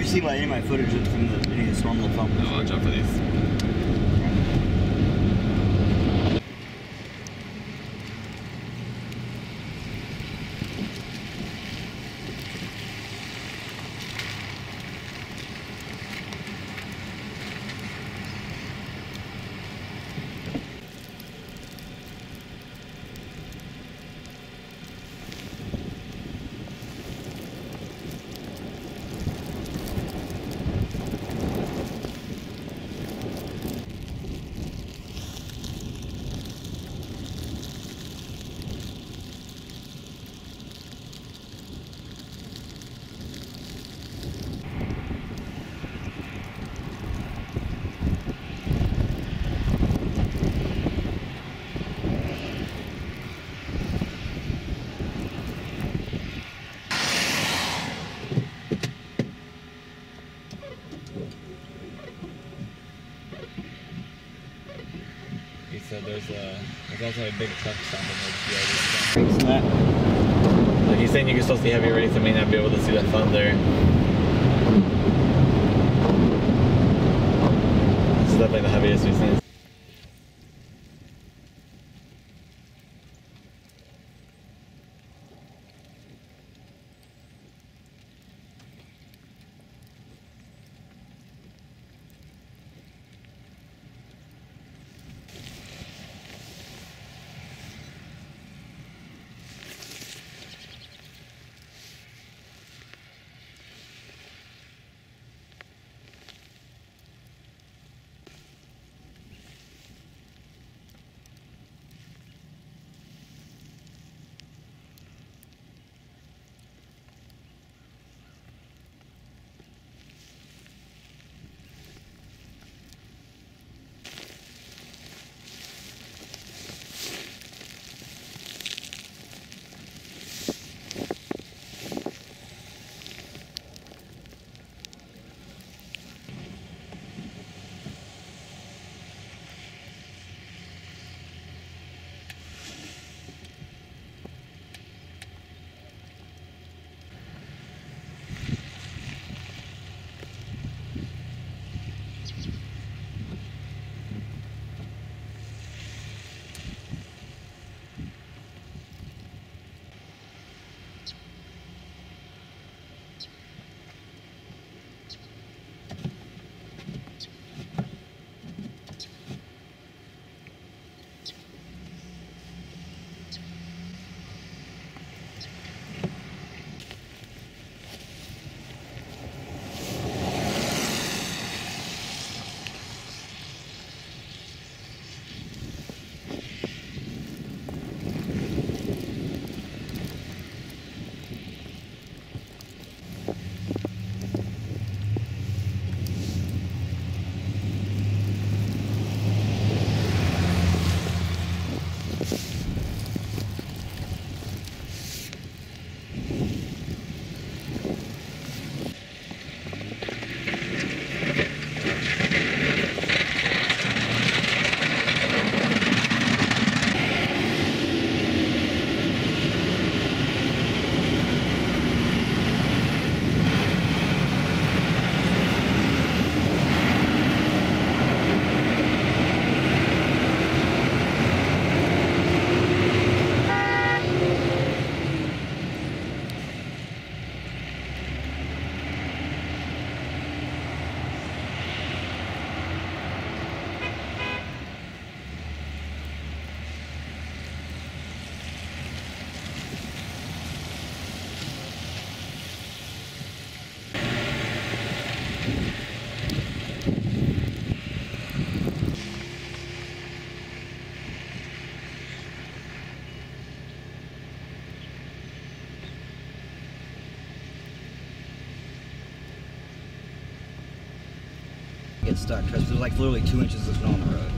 seen any of my footage from any of the storm lift film? No, watch out for these. He said there's also a big truck stop in there. Like he's saying you can still see heavy rates and may not be able to see that thunder. This is definitely the heaviest we've seen. Get stuck because there's like literally 2 inches of snow on the road.